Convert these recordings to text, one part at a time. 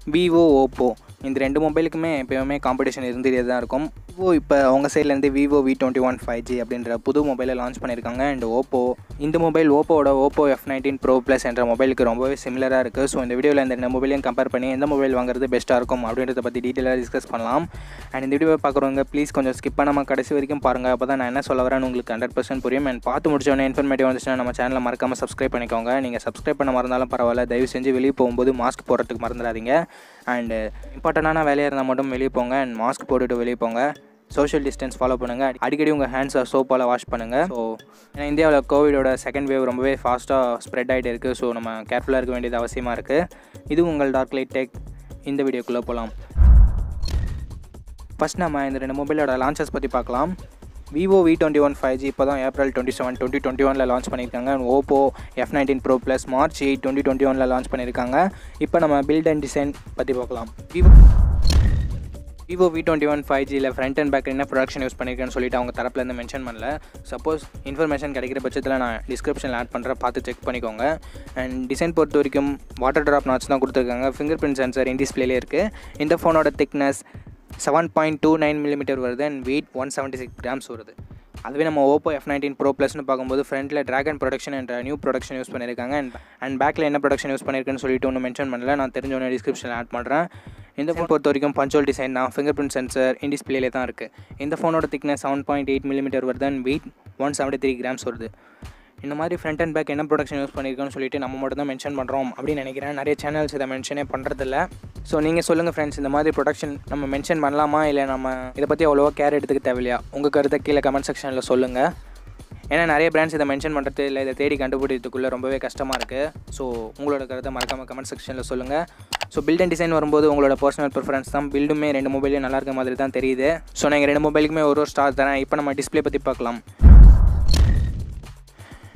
vivo, oppo இந்த ரெண்டு மொபைலுக்குமே எப்போயுமே காம்படிஷன் இருந்துகிட்டே தான் இருக்கும். விவோ இப்போ அவங்க சைட்லேருந்து vivo v21 5G அப்படின்ற புது மொபைலை லான்ச் பண்ணியிருக்காங்க. அண்ட் இந்த mobile oppo f19 pro plus என்ற மொபைலுக்கு ரொம்பவே சிமிலராக இருக்குது. ஸோ இந்த வீடியோவில் இந்த ரெண்டு மொபைலையும் கம்பேர் பண்ணி எந்த மொபைல் வாங்குறது பெஸ்ட்டாக இருக்கும் அப்படின்றத பற்றி டீட்டெயிலாக டிஸ்கஸ் பண்ணலாம். அண்ட் இந்த வீடியோவை பார்க்குறவங்க ப்ளீஸ் கொஞ்சம் ஸ்கிப் பண்ணாமல் கடைசி வரைக்கும் பாருங்கள். அப்போ தான் நான் என்ன சொல்ல வரேன்னு உங்களுக்கு 100% புரியும். அண்ட் பார்த்து முடிச்சோடனே இன்ஃபர்மேட்டிவ் வந்துச்சுன்னா நம்ம சேனலை மறக்காமல் சப்ஸ்கிரைப் பண்ணிக்கோங்க. நீங்கள் சப்ஸ்கிரைப் பண்ண மறந்தாலும் பரவாயில்ல, தயவு செஞ்சு வெளியே போகும்போது மாஸ்க் போடுறதுக்கு மறந்துடாதீங்க. அண்ட் இம்பார்ட்டண்டான வேலையாக இருந்தால் மட்டும் வெளியே போங்க அண்ட் மாஸ்க் போட்டுட்டு வெளியே போங்க. சோஷியல் டிஸ்டன்ஸ் ஃபாலோ பண்ணுங்கள். அடிக்கடி உங்கள் ஹேண்ட்ஸை சோப்பால் வாஷ் பண்ணுங்கள். ஸோ ஏன்னா இந்தியாவில் கோவிடோட செகண்ட் வேவ் ரொம்பவே ஃபாஸ்ட்டாக ஸ்ப்ரெட் ஆகிட்டு இருக்குது. ஸோ நம்ம கேர்ஃபுல்லாக இருக்க வேண்டியது அவசியமாக இருக்குது. இது உங்கள் டார்க்லைட் டெக். இந்த வீடியோக்குள்ளே போகலாம். ஃபஸ்ட் நம்ம இந்த ரெண்டு மொபைலோட லான்ச்சஸ் பற்றி பார்க்கலாம். vivo v21 5G இப்போ தான் ஏப்ரல் 27, 2021 லான்ச் பண்ணியிருக்காங்க. oppo f19 pro plus March 8, 2021 launch பண்ணியிருக்காங்க. இப்போ நம்ம பில்ட் அண்ட் டிசைன் பற்றி பார்க்கலாம். vivo v21 5Gயில் ஃப்ரண்ட் அண்ட் பேக் என்ன ப்ரொடக்ஷன் யூஸ் பண்ணியிருக்கேன்னு சொல்லிட்டு அவங்க தரப்புலேருந்து மென்ஷன் பண்ணல. சப்போஸ் இன்ஃபர்மேஷன் கிடைக்கிற பட்சத்தில் நான் டிஸ்கிரிப்ஷனில் ஆட் பண்ணுறேன், பார்த்து செக் பண்ணிக்கோங்க. அண்ட் டிசைன் பொறுத்த வரைக்கும் வாட்டர் ட்ராப் நாட்ச் தான் கொடுத்துருக்காங்க. ஃபிங்கர் பிரிண்ட் சென்சர் இன் டிஸ்பிளேலே இருக்குது. இந்த ஃபோனோட திக்னஸ் 7.29 mm வருது அண்ட் வெயிட் 176 grams வருது. அதுவே நம்ம oppo f19 pro plusனு பார்க்கும்போது ஃப்ரண்ட்டில் ட்ராகன் ப்ரொடக்ஷன் என்ற நியூ ப்ரொடக்ஷன் யூஸ் பண்ணியிருக்காங்க. அண்ட் பேக்கில் என்ன ப்ரொடக்ஷன் யூஸ் பண்ணியிருக்குன்னு சொல்லிட்டு ஒன்று மென்ஷன் பண்ணல. நான் தெரிஞ்ச ஒன்று டிஸ்கிரிப்ஷனில் ஆட் பண்ணுறேன். இந்த ஃபோன் பொறுத்த வரைக்கும் பஞ்சுவல் டிசைன் தான், ஃபிங்கர் பிரிண்ட் சென்சர் இன் டிஸ்பிளேலே தான் இருக்குது. இந்த ஃபோனோட திக்னஸ் 7.8 mm வருது அண்ட் வெயிட் 173 grams வருது. இந்த மாதிரி ஃப்ரண்ட் அண்ட் பேக் என்ன ப்ரொடக்ஷன் யூஸ் பண்ணியிருக்கோன்னு சொல்லிட்டு நம்ம மட்டும் தான் மென்ஷன் பண்ணுறோம் அப்படின்னு நினைக்கிறேன். நிறைய சேனல்ஸ் இதை மென்ஷனே பண்ணுறதில்ல. ஸோ நீங்கள் சொல்லுங்கள் ஃப்ரெண்ட்ஸ், இந்த மாதிரி ப்ரொடக்ஷன் நம்ம மென்ஷன் பண்ணலாமா, இல்லை நம்ம இதை பற்றி அவ்வளோவா கேர் எடுத்துக்க தேவையில்லையா? உங்கள் கருத்தை கீழே கமெண்ட் செக்ஷனில் சொல்லுங்கள். ஏன்னா நிறைய பிராண்ட்ஸ் இதை மென்ஷன் பண்ணுறது இல்லை, இதை தேடி கண்டுபிடிக்கிறதுக்குள்ளே ரொம்பவே கஷ்டமாக இருக்குது. ஸோ உங்களோட கருத்தை மறக்காமல் கமெண்ட் செக்ஷனில் சொல்லுங்கள். ஸோ பில்ட் அண்ட் டிசைன் வரும்போது உங்களோட பர்சனல் ப்ரிஃபரன்ஸ் தான். பில்டுமே ரெண்டு மொபைலையும் நல்லா இருக்க மாதிரி தான் தெரியுது. ஸோ நான் ரெண்டு மொபைலுக்குமே ஒரு ஸ்டார் தரேன். இப்போ நம்ம டிஸ்பிளே பற்றி பார்க்கலாம்.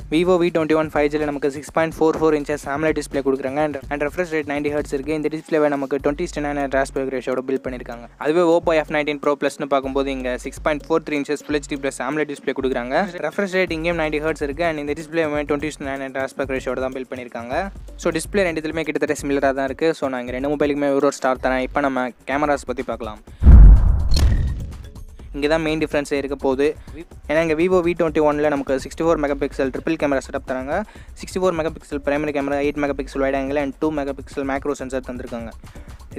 vivo v21 5Gயில் நமக்கு 6.44 inches AMOLED டிஸ்பிளே கொடுக்குறாங்க. அண்ட் ரெஃப்ரெஷ் ரேட் 90 Hz இருக்குது. இந்த டிஸ்பிளேவை நமக்கு 20:9 aspect ratioட பில்ட் பண்ணியிருக்காங்க. அதுவே oppo f19 pro plusனு பார்க்கும்போது இங்கே 6.43 inches Full HD plus AMOLED display கொடுக்குறாங்க. ரெஃப்ரெஷ் ரேட் இங்கேயும் 90 Hz இருக்குது அண்ட் இந்த டிஸ்பிளேவுமே 20:9 aspect ratioட தான் பில்ட் பண்ணியிருக்காங்க. ஸோ டிஸ்பிளே ரெண்டுத்துலையுமே கிட்டத்தட்ட சிமிலராக தான் இருக்குது. ஸோ நான் இங்கே ரெண்டு மொபைலுக்குமே ஒரு ஸ்டார் தரேன். இப்போ நம்ம கேமராஸ் பற்றி பார்க்கலாம். இங்கே தான் மெயின் டிஃப்ரென்ஸே இருக்க போகுது. ஏன்னா இங்கே vivo v21ல் நமக்கு 64 மெகாபிக்சல் ட்ரிபிள் கேமரா செட்டப் தராங்க. 64 megapixel primary camera, 8 megapixel wide angle and 2 megapixel macro sensor தந்திருக்காங்க.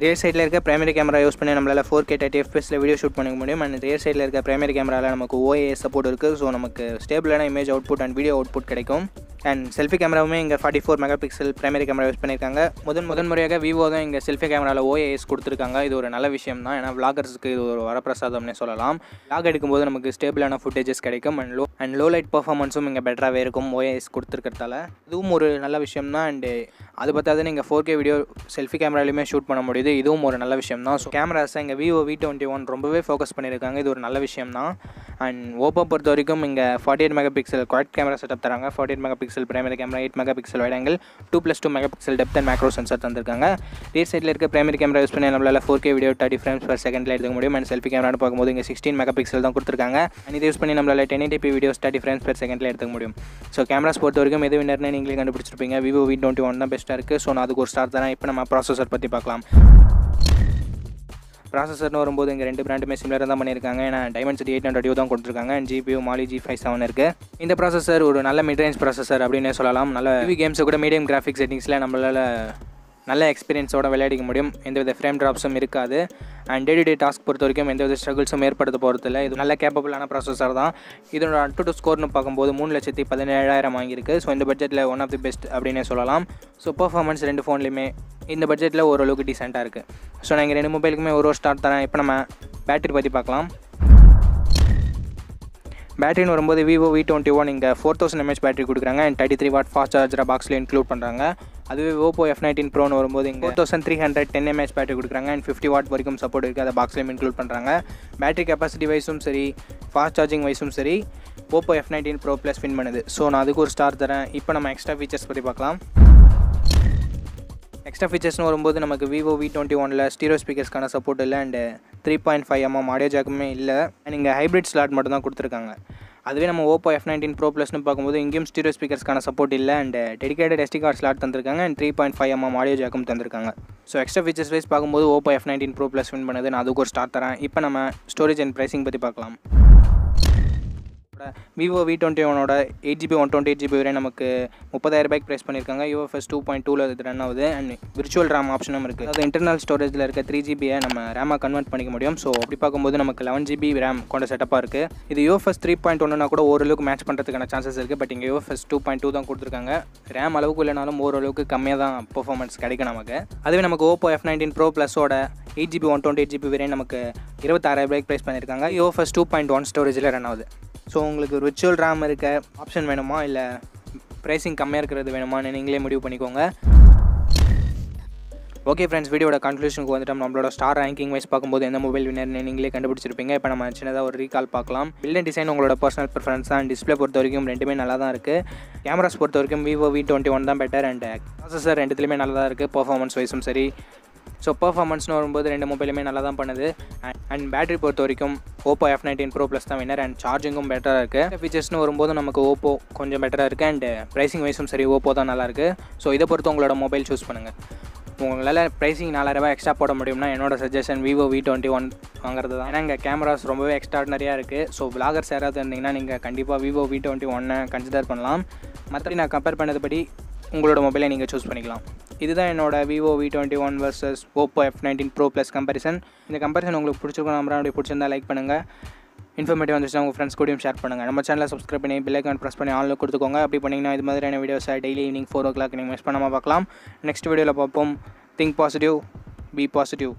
ரியர் சைடில் இருக்க பிரைமரி கேமரா யூஸ் பண்ணி நம்மளால் 4K 30 fps வீடியோ ஷூட் பண்ணிக்க முடியும். அண்ட் ரியர் சைடில் இருக்க பிரைமரி கேமராவில் நமக்கு OIS சப்போர்ட் இருக்குது. ஸோ நமக்கு ஸ்டேபிளான image output and video output கிடைக்கும். அண்ட் செல்ஃபி கேமராவுமே இங்கே 44 மெகாபிக்சல் பிரைமரி கேமரா யூஸ் பண்ணியிருக்காங்க. முதன் முறையாக விவோ தான் இங்கே செல்ஃபி கேமராவில் OIS கொடுத்துருக்காங்க. இது ஒரு நல்ல விஷயம் தான். ஏன்னா விளாகர்ஸுக்கு இது ஒரு வரப்பிரசாதம்னே சொல்லலாம். விளாக் எடுக்கும்போது நமக்கு ஸ்டேபிளான ஃபுட்டேஜஸ் கிடைக்கும். அண்ட் லோ லைட் பர்ஃபார்மன்ஸும் இங்கே பெட்டராகவே இருக்கும் OIS கொடுத்துருக்கிறதால. இதுவும் ஒரு நல்ல விஷயம் தான். அண்டு அது பார்த்தாது நீங்கள் 4K வீடியோ செல்ஃபி கேமராலையுமே ஷூட் பண்ண முடியுது. இதுவும் ஒரு நல்ல விஷயம் தான். ஸோ கேமராஸை இங்கே vivo v21 ரொம்பவே ஃபோக்கஸ் பண்ணியிருக்காங்க. இது ஒரு நல்ல விஷயம் தான். அண்ட் oppo பொறுத்த வரைக்கும் இங்கே 48 மெகாபிக்சல் குவாட் கேமரா செட்டப் தராங்க. 48 megapixel primary camera, 8 megapixel wide angle, 2+2 megapixel depth and macro sensor தந்திருக்காங்க. ரியர் சைடில் இருக்க பிரைமரி கேமரா யூஸ் பண்ணி நம்மளால் 4K video 30 frames per second எடுத்துக்க முடியும். அண்ட் செல்ஃபி கேமரான்னு பார்க்கும்போது இங்கே 16 மெகாபிக்சல் தான் கொடுத்துருக்காங்க. அண்ட் இதை யூஸ் பண்ணி நம்மளால் 1080p videos 30 frames per second எடுத்துக்க முடியும். ஸோ கேமராஸ் பொறுத்த வரைக்கும் எது வின்னர்னு நீங்களே கண்டுபிடிச்சிருப்பீங்க. vivo v21 தான் பெஸ்ட்டாக இருக்குது. ஸோ நான் அதுக்கு ஒரு ஸ்டார் தரேன். இப்போ நம்ம ப்ராசஸர் பற்றி பார்க்கலாம். ப்ராசஸர்னு வரும்போது இங்கே ரெண்டு பிராண்டுமே சிமிலராக தான் பண்ணியிருக்காங்க. ஏன்னா Dimensity 800U தான் கொடுத்துருக்காங்க. அண்ட் GPU Mali G57 இருக்குது. இந்த ப்ராசஸர் ஒரு நல்ல மிட்ரேஞ்ச் ப்ராசஸர் அப்படின்னே சொல்லலாம். நல்ல டிவி கேம்ஸை கூட மீடியம் கிராஃபிக்ஸ் செட்டிங்ஸில் நம்மளால் நல்ல எக்ஸ்பீரியன்ஸோடு விளையாடிக்க முடியும். எந்தவித ஃப்ரேம் ட்ராப்ஸும் இருக்காது. And day to day task பொறுத்த வரைக்கும் எந்தவித ஸ்ட்ரகிள்ஸும் ஏற்படுத்த போகிறதில்ல. இது நல்ல கேப்பபிளான ப்ராசஸர் தான். இதோட AnTuTu ஸ்கோர்னு பார்க்கும்போது 3,17,000 வாங்கியிருக்கு. ஸோ இந்த பட்ஜெட்டில் ஒன் ஆஃப் தி பெஸ்ட் அப்படின்னே சொல்லலாம். ஸோ பர்ஃபார்மன்ஸ் ரெண்டு ஃபோன்லையுமே இந்த பட்ஜெட்டில் ஓரளவுக்கு டீசெண்டாக இருக்குது. ஸோ நான் இங்கே ரெண்டு மொபைலுக்குமே ஒரு ஸ்டார் தரேன். இப்போ நம்ம பேட்டரி பற்றி பார்க்கலாம். பேட்டரின்னு வரும்போது vivo v21 இங்கே 4000 mAh பேட்டரி கொடுக்குறாங்க. அண்ட் 33 watt ஃபாஸ்ட் சார்ஜராக பாக்ஸில் இன்க்ளூட் பண்ணுறாங்க. அதுவே oppo f19 ப்ரோன்னு வரும்போது இங்கே 4310 mAh பேட்டரி கொடுக்குறாங்க. அண்ட் 50 watt வரைக்கும் சப்போர்ட் இருக்குது. அதை பாக்ஸ்லேயும் இன்க்ளூட் பண்ணுறாங்க. பேட்டரி கெப்பாசிட்டி வைஸும் சரி, ஃபாஸ்ட் சார்ஜிங் வைஸும் சரி, oppo f19 pro plus win பண்ணுது. ஸோ நான் அதுக்கு ஒரு ஸ்டார் தரேன். இப்போ நம்ம எக்ஸ்ட்ரா ஃபீச்சர்ஸ் பற்றி பார்க்கலாம். எக்ஸ்ட்ரா ஃபீச்சர்ஸ்னு வரும்போது நமக்கு vivo v21ல் ஸ்டீரியோ ஸ்பீக்கர்ஸ்க்கான சப்போர்ட் இல்லை. அண்ட் 3.5mm ஆடியோ ஜாக்குமே இல்லை. அண்ட் இங்கே ஹைப்ரிட் ஸ்லாட் மட்டும் தான் கொடுத்துருக்காங்க. அதுவே நம்ம ஓப்போ f19 ப்ரோ ப்ளஸ்னு பார்க்கும்போது இங்கேயும் ஸ்டீரியோ ஸ்பீக்கர்ஸ்க்கான சப்போர்ட் இல்லை and dedicated SD card slot தந்திருக்காங்க அண்ட் 3.5mm ஆடியோ ஜாக்கும் தந்திருக்காங்க. ஸோ எக்ஸ்ட்ரா ஃபீச்சர்ஸ் வைஸ் பார்க்கும்போது Oppo f19 bro plus win பண்ணுது. நான் அதுக்கு ஒரு ஸ்டார் தரேன். இப்போ நம்ம ஸ்டோரேஜ் அண்ட் ப்ரைஸிங் பற்றி பார்க்கலாம். vivo v21 8GB 128GB வரை நமக்கு 30,000 ரூபாய்க்கு ப்ரைஸ் பண்ணியிருக்காங்க. UFS 2.2ல இது ரன் ஆகுது அண்ட் விர்ச்சுவல் ரேம் ஆப்ஷனும் இருக்குது. அதாவது இன்டர்னல் ஸ்டோரேஜில் இருக்க 3GBயை நம்ம ரேமாக கன்வெர்ட் பண்ணிக்க முடியும். ஸோ அப்படி பார்க்கும்போது நமக்கு 11GB ரேம் கொண்ட செட்டப்பாக இருக்குது. இது UFS 3.1னா கூட ஓரளவுக்கு மேட்ச் பண்ணுறதுக்கான சான்சஸ் இருக்குது. பட் இங்கே UFS 2.2 தான் கொடுத்துருக்காங்க. ரேம் அளவுக்கு இல்லைனாலும் ஓரளவுக்கு கம்மியாக தான் பெர்ஃபார்மன்ஸ் கிடைக்கும் நமக்கு. அதுவே நமக்கு Oppo f19 bro ப்ளஸோட 8GB 128GB வரை நமக்கு 26,000 ரூபாய்க்கு ப்ரைஸ் பண்ணியிருக்காங்க. UFS 2.1 ஸ்டோரேஜில் ரன் ஆகுது. ஸோ உங்களுக்கு விர்ச்சுவல் ரேம் இருக்க ஆப்ஷன் வேணுமா இல்லை ப்ரைஸிங் கம்மியாக இருக்கிறது வேணுமான்னு நீங்களே முடிவு பண்ணிக்கோங்க. ஓகே ஃப்ரெண்ட்ஸ், வீடியோட கன்க்ளூஷனுக்கு வந்துட்டோம். நம்மளோட ஸ்டார் ரேங்கிங் வைஸ் பார்க்கும்போது எந்த மொபைல் வினர்னு நீங்களே கண்டுபிடிச்சிருப்பீங்க. இப்போ நம்ம சின்னதாக ஒரு ரீகால் பார்க்கலாம். பில்ட் அண்ட் டிசைன் உங்களோட பர்சனல் ப்ரிஃபரன்ஸ் தான். டிஸ்பிளே பொறுத்த வரைக்கும் ரெண்டுமே நல்லா தான் இருக்குது. கேமராஸ் பொறுத்த வரைக்கும் vivo v21 தான் பெட்டர் அண்ட் ப்ராசஸர் ரெண்டுத்துலேயுமே நல்லா தான் இருக்குது. பர்ஃபார்மன்ஸ் வைஸும் சரி. ஸோ பர்ஃபார்மன்ஸ்னு வரும்போது ரெண்டு மொபைலுமே நல்லா தான் பண்ணுது. அண்ட் பேட்டரி பொறுத்த வரைக்கும் ஓப்போ f19 ப்ரோ ப்ளஸ் தான் வின்னர் அண்ட் சார்ஜிங்கும் பெட்டராக இருக்குது. ஃபீச்சர்ஸ்னு வரும்போது நமக்கு ஓப்போ கொஞ்சம் பெட்டராக இருக்குது அண்ட் ப்ரைஸிங் வைஸும் சரி ஓப்போ தான் நல்லாயிருக்கு. ஸோ இதை பொறுத்து உங்களோட மொபைல் சூஸ் பண்ணுங்கள். உங்களால் ப்ரைஸிங் 4,000 ரூபாய் எக்ஸ்ட்ரா போட முடியும்னா என்னோட சஜஷன் vivo v21 வாங்குறது தான். ஏன்னா இங்கே கேமராஸ் ரொம்பவே எக்ஸ்ட்ராடினரியாக இருக்குது. ஸோ விளாகர்ஸ் யாராவது இருந்தீங்கன்னா நீங்கள் கண்டிப்பாக vivo v21 கன்சிடர் பண்ணலாம். மற்றபடி நான் கம்பேர் பண்ணதுபடி உங்களோட மொபைலை நீங்கள் சூஸ் பண்ணிக்கலாம். இதுதான் என்னோட vivo v21 vs Oppo f19 bro plus comparison. இந்த கம்பேரிசன் உங்களுக்கு பிடிச்சிருக்கும். நம்பர் அப்படி பிடிச்சிருந்தா லைக் பண்ணுங்கள். இன்ஃபர்மேட்டிவ் வந்துச்சுன்னா உங்கள் ஃப்ரெண்ட்ஸ் கூடயும் ஷேர் பண்ணுங்கள். நம்ம சேனலை சப்ஸ்கிரைப் பண்ணி பெல் ஐக்கான் ப்ரெஸ் பண்ணி ஆன்ல கொடுத்துக்கோங்க. அப்படி பண்ணிங்கன்னா இது மாதிரியான வீடியோஸை டெய்லி ஈவினிங் 4 o'clock நீங்கள் மிஸ் பண்ணாமல் பார்க்கலாம். நெக்ஸ்ட் வீடியோவில் பார்ப்போம். Think positive, be positive.